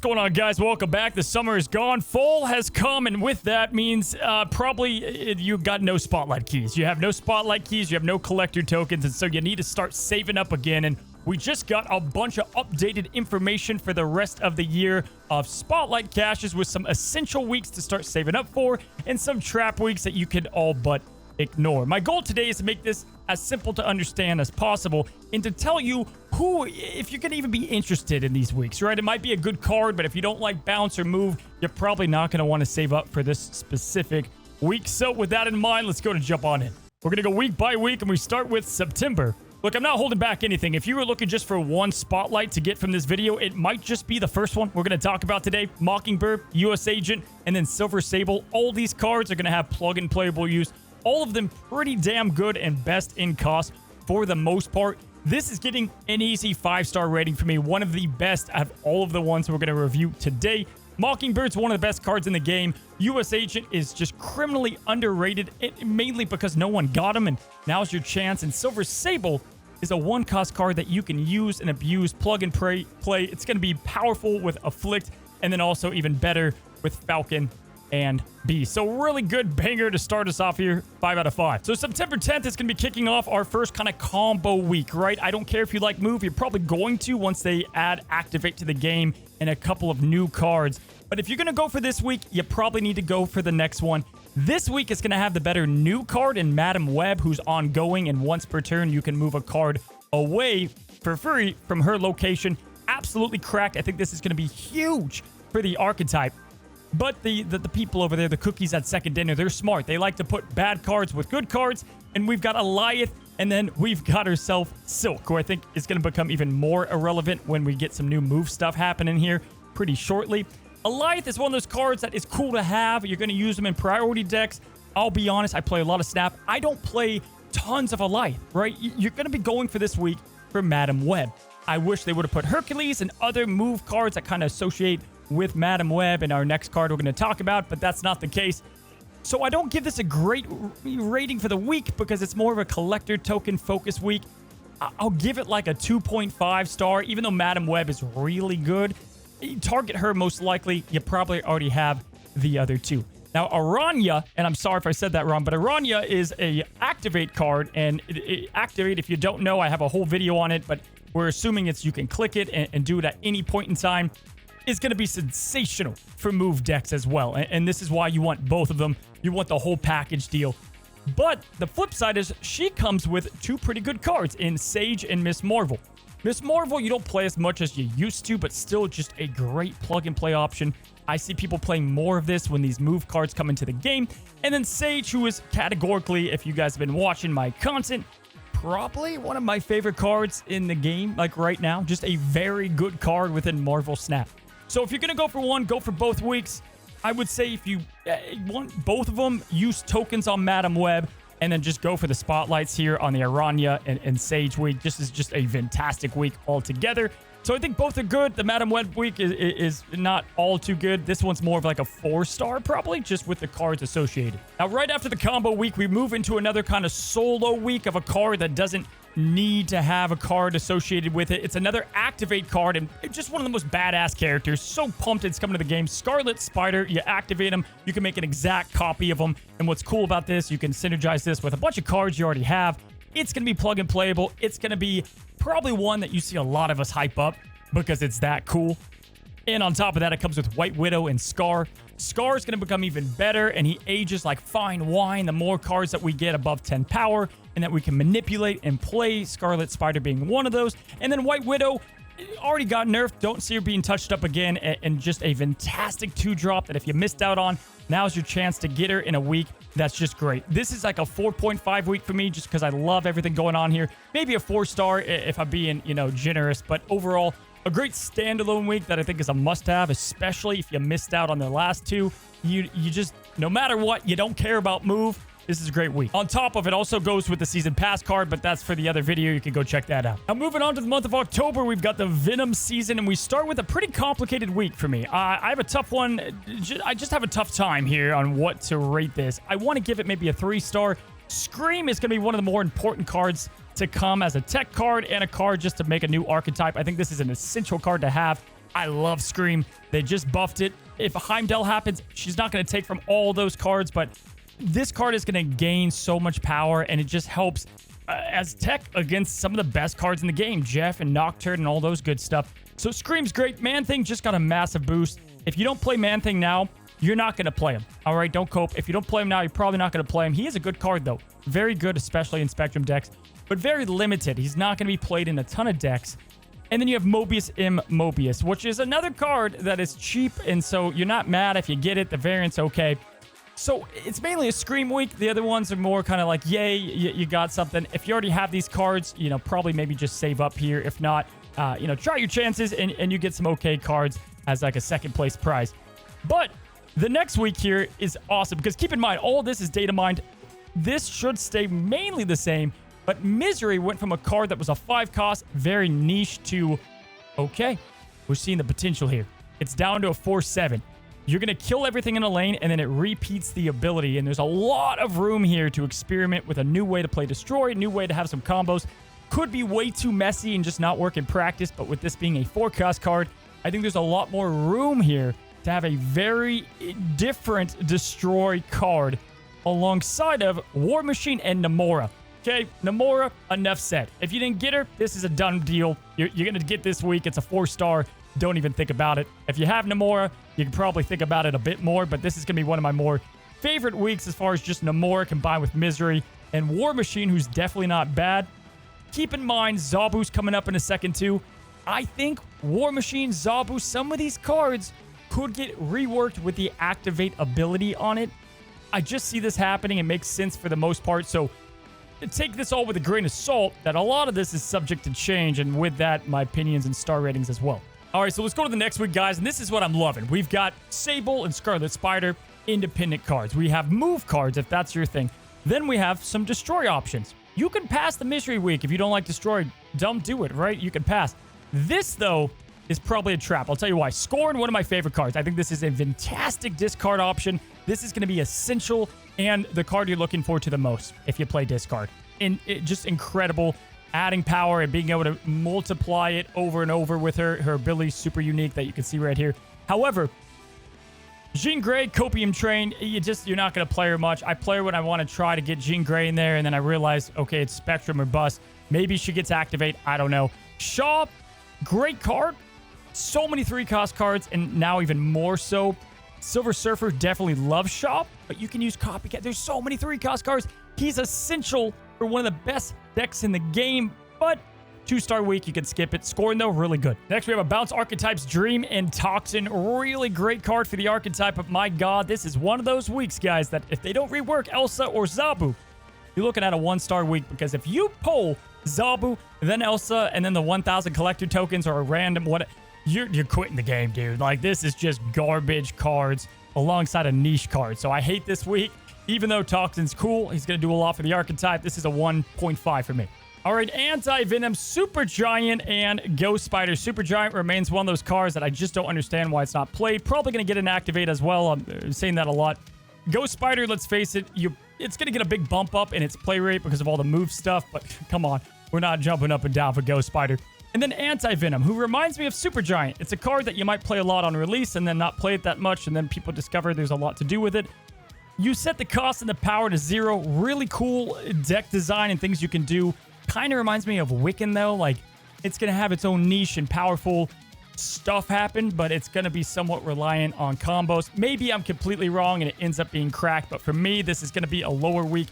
What's going on, guys? Welcome back. The summer is gone. Fall has come, and with that means probably you got no spotlight keys. You have no spotlight keys. You have no collector tokens, and so you need to start saving up again. And we just got a bunch of updated information for the rest of the year of spotlight caches with some essential weeks to start saving up for and some trap weeks that you can all but ignore. My goal today is to make this as simple to understand as possible and to tell you who, if you can even be interested in these weeks, right? It might be a good card, but if you don't like bounce or move, you're probably not going to want to save up for this specific week. So with that in mind, let's go to jump on in. We're going to go week by week, and we start with September. Look, I'm not holding back anything. If you were looking just for one spotlight to get from this video, it might just be the first one we're going to talk about today. Mockingbird, US Agent, and then Silver Sable. All these cards are going to have plug-in playable use. All of them pretty damn good and best in cost for the most part. This is getting an easy 5-star rating for me. One of the best out of all of the ones we're going to review today. Mockingbird's one of the best cards in the game. US Agent is just criminally underrated, mainly because no one got him, and now's your chance. And Silver Sable is a one-cost card that you can use and abuse, plug and play. It's going to be powerful with Afflict, and then also even better with Falcon and B. So really good banger to start us off here. 5 out of 5. So September 10th is going to be kicking off our first kind of combo week, right? I don't care if you like move. You're probably going to once they add Activate to the game and a couple of new cards. But if you're going to go for this week, you probably need to go for the next one. This week is going to have the better new card in Madam Web, who's ongoing, and once per turn, you can move a card away for free from her location. Absolutely cracked. I think this is going to be huge for the archetype. But the people over there, the cookies at Second Dinner, they're smart. They like to put bad cards with good cards. And we've got Alioth, and then we've got ourselves Silk, who I think is going to become even more irrelevant when we get some new move stuff happening here pretty shortly. Alioth is one of those cards that is cool to have. You're going to use them in priority decks. I'll be honest, I play a lot of Snap. I don't play tons of Alioth, right? You're going to be going for this week for Madam Web. I wish they would have put Hercules and other move cards that kind of associate with Madam Web in our next card we're going to talk about, but that's not the case. So I don't give this a great rating for the week because it's more of a collector token focus week. I'll give it like a 2.5 star, even though Madam Web is really good. Target her most likely. You probably already have the other two. Now, Aranya, and I'm sorry if I said that wrong, but Aranya is a Activate card, and Activate, if you don't know, I have a whole video on it, but we're assuming it's you can click it and do it at any point in time. Is going to be sensational for move decks as well. And this is why you want both of them. You want the whole package deal. But the flip side is she comes with two pretty good cards in Sage and Miss Marvel. Miss Marvel, you don't play as much as you used to, but still just a great plug-and-play option. I see people playing more of this when these move cards come into the game. And then Sage, who is categorically, if you guys have been watching my content, probably one of my favorite cards in the game, like right now. Just a very good card within Marvel Snap. So if you're going to go for one, go for both weeks. I would say if you want both of them, use tokens on Madam Web, and then just go for the spotlights here on the Aranya and Sage week. This is just a fantastic week altogether. So I think both are good. The Madam Web week is not all too good. This one's more of like a 4-star probably, just with the cards associated. Now, right after the combo week, we move into another kind of solo week of a card that doesn't need to have a card associated with it. It's another Activate card, and just one of the most badass characters. So pumped it's coming to the game. Scarlet Spider, you activate him, you can make an exact copy of him. And what's cool about this, you can synergize this with a bunch of cards you already have. It's going to be plug and playable. It's going to be probably one that you see a lot of us hype up because it's that cool. And on top of that, it comes with White Widow and Scar. Scar is going to become even better, and he ages like fine wine. The more cards that we get above 10 power and that we can manipulate and play, Scarlet Spider being one of those. And then White Widow already got nerfed. Don't see her being touched up again. And just a fantastic 2-drop that if you missed out on, now's your chance to get her in a week. That's just great. This is like a 4.5 week for me just because I love everything going on here. Maybe a 4-star if I'm being, generous. But overall, a great standalone week that I think is a must-have, especially if you missed out on the last two. You just, no matter what, you don't care about move. This is a great week. On top of it also goes with the Season Pass card, but that's for the other video. You can go check that out. Now, moving on to the month of October, we've got the Venom season, and we start with a pretty complicated week for me. I have a tough one. I just have a tough time here on what to rate this. I want to give it maybe a 3-star. Scream is going to be one of the more important cards to come as a tech card and a card just to make a new archetype. I think this is an essential card to have I love Scream. They just buffed it. If Heimdall happens, she's not going to take from all those cards, but this card is going to gain so much power, and it just helps as tech against some of the best cards in the game, Jeff and Nocturne and all those good stuff. So Scream's great. Man-Thing just got a massive boost. If you don't play Man-Thing now, you're not going to play him. All right, don't cope. If you don't play him now, you're probably not going to play him. He is a good card, though. Very good, especially in Spectrum decks, but very limited. He's not going to be played in a ton of decks. And then you have Mobius M. Mobius, which is another card that is cheap, and so you're not mad if you get it. The variant's okay. So it's mainly a Scream week. The other ones are more kind of like, yay, you got something. If you already have these cards, probably maybe just save up here. If not, try your chances and you get some okay cards as like a second place prize. But the next week here is awesome because keep in mind, all this is data mined. This should stay mainly the same, but Misery went from a card that was a 5 cost, very niche, to, okay, we're seeing the potential here. It's down to a 4/7. You're going to kill everything in a lane, and then it repeats the ability, and there's a lot of room here to experiment with a new way to play Destroy, a new way to have some combos. Could be way too messy and just not work in practice, but with this being a 4-cost card, I think there's a lot more room here to have a very different Destroy card alongside of War Machine and Namora. Okay, Namora, enough said. If you didn't get her, this is a done deal. You're going to get this week. It's a 4-star. Don't even think about it. If you have Namora, you can probably think about it a bit more, but this is going to be one of my more favorite weeks as far as just Namora combined with Misery and War Machine, who's definitely not bad. Keep in mind, Zabu's coming up in a second too. I think War Machine, Zabu, some of these cards could get reworked with the Activate ability on it. I just see this happening. It makes sense for the most part, so take this all with a grain of salt that a lot of this is subject to change, and with that, my opinions and star ratings as well. All right, so let's go to the next week, guys, and this is what I'm loving. We've got Sable and Scarlet Spider, independent cards. We have move cards, if that's your thing. Then we have some Destroy options. You can pass the Misery week if you don't like Destroy. Don't do it, right? You can pass. This, though, is probably a trap. I'll tell you why. Scorn, one of my favorite cards. I think this is a fantastic discard option. This is going to be essential and the card you're looking for to the most if you play discard. And just incredible. Adding power and being able to multiply it over and over with her. Her ability is super unique that you can see right here. However, Jean Grey, Copium Train, you're not going to play her much. I play her when I want to try to get Jean Grey in there, and then I realize, okay, it's Spectrum or bust. Maybe she gets Activate. I don't know. Shaw, great card. So many 3-cost cards, and now even more so. Silver Surfer definitely loves Shaw, but you can use Copycat. There's so many 3-cost cards. He's essential for one of the best decks in the game, but 2-star week, you can skip it. Scoring, though, really good. Next, we have a Bounce Archetypes, Dream and Toxin. Really great card for the archetype, but my God, this is one of those weeks, guys, that if they don't rework Elsa or Zabu, you're looking at a 1-star week, because if you pull Zabu, then Elsa, and then the 1,000 collector tokens or a random you're quitting the game, dude. Like, this is just garbage cards alongside a niche card. So I hate this week. Even though Toxin's cool, he's going to do a lot for the archetype. This is a 1.5 for me. All right, Anti-Venom, Super Giant, and Ghost Spider. Super Giant remains one of those cards that I just don't understand why it's not played. Probably going to get an Activate as well. I'm saying that a lot. Ghost Spider, let's face it, it's going to get a big bump up in its play rate because of all the move stuff, but come on. We're not jumping up and down for Ghost Spider. And then Anti-Venom, who reminds me of Super Giant. It's a card that you might play a lot on release and then not play it that much, and then people discover there's a lot to do with it. You set the cost and the power to 0. Really cool deck design and things you can do. Kind of reminds me of Wiccan, though. Like, it's going to have its own niche and powerful stuff happen, but it's going to be somewhat reliant on combos. Maybe I'm completely wrong and it ends up being cracked, but for me, this is going to be a lower week.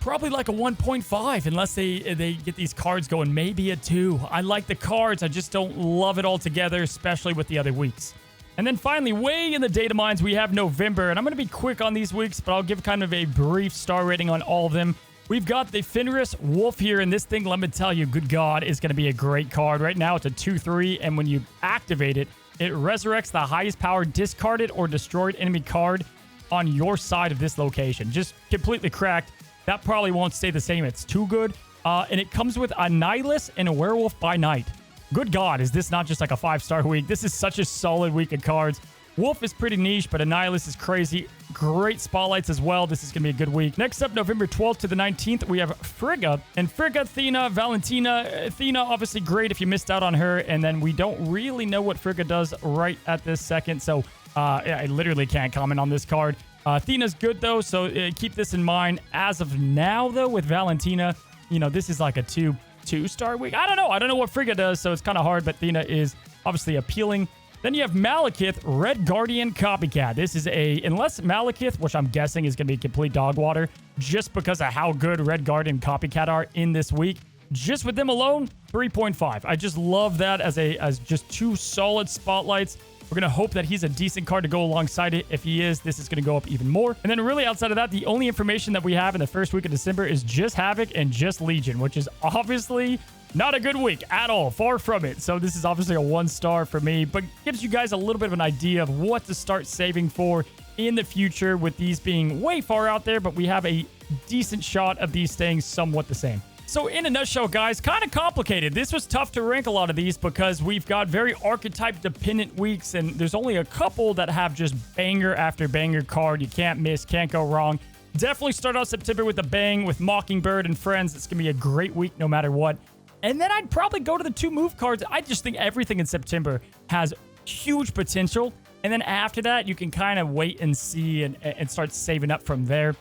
Probably like a 1.5 unless they get these cards going. Maybe a 2. I like the cards. I just don't love it all together, especially with the other weeks. And then finally, way in the data mines, we have November. And I'm going to be quick on these weeks, but I'll give kind of a brief star rating on all of them. We've got the Fenris Wolf here, and this thing, let me tell you, good God, is going to be a great card. Right now, it's a 2/3, and when you activate it, it resurrects the highest power discarded or destroyed enemy card on your side of this location. Just completely cracked. That probably won't stay the same. It's too good. And it comes with a Nihilus and a Werewolf by Night. Good God, is this not just like a 5-star week? This is such a solid week of cards. Wolf is pretty niche, but Annihilus is crazy. Great spotlights as well. This is going to be a good week. Next up, November 12th to the 19th, we have Frigga. And Frigga, Athena, Valentina. Athena, obviously great if you missed out on her. And then we don't really know what Frigga does right at this second. So I literally can't comment on this card. Athena's good, though, so keep this in mind. As of now, though, with Valentina, you know, this is like a two-star week. I don't know. I don't know what Frigga does, so it's kind of hard, but Athena is obviously appealing. Then you have Malekith, Red Guardian Copycat. This is unless Malekith, which I'm guessing is going to be complete dog water, just because of how good Red Guardian Copycat are in this week. Just with them alone, 3.5. I just love that as just two solid spotlights. We're going to hope that he's a decent card to go alongside it. If he is, this is going to go up even more. And then really outside of that, the only information that we have in the first week of December is just Havoc and just Legion, which is obviously not a good week at all. Far from it. So this is obviously a 1-star for me, but gives you guys a little bit of an idea of what to start saving for in the future, with these being way far out there, but we have a decent shot of these staying somewhat the same. So in a nutshell, guys, kind of complicated. This was tough to rank a lot of these because we've got very archetype dependent weeks, and there's only a couple that have just banger after banger card. You can't miss, can't go wrong. Definitely start out September with a bang with Mockingbird and Friends. It's going to be a great week no matter what. And then I'd probably go to the 2 move cards. I just think everything in September has huge potential. And then after that, you can kind of wait and see and start saving up from there.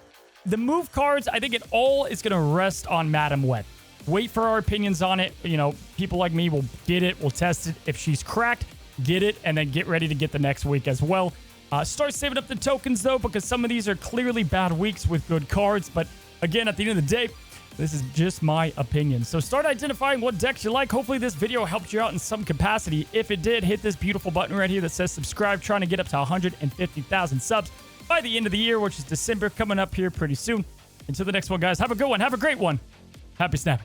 The move cards, I think it all is going to rest on Madam Wet. Wait for our opinions on it. You know, people like me will get it, will test it. If she's cracked, get it, and then get ready to get the next week as well. Start saving up the tokens, though, because some of these are clearly bad weeks with good cards. But again, at the end of the day, this is just my opinion. So start identifying what decks you like. Hopefully this video helped you out in some capacity. If it did, hit this beautiful button right here that says subscribe. Trying to get up to 150,000 subs by the end of the year, which is December, coming up here pretty soon. Until the next one, guys, have a good one. Have a great one. Happy snapping.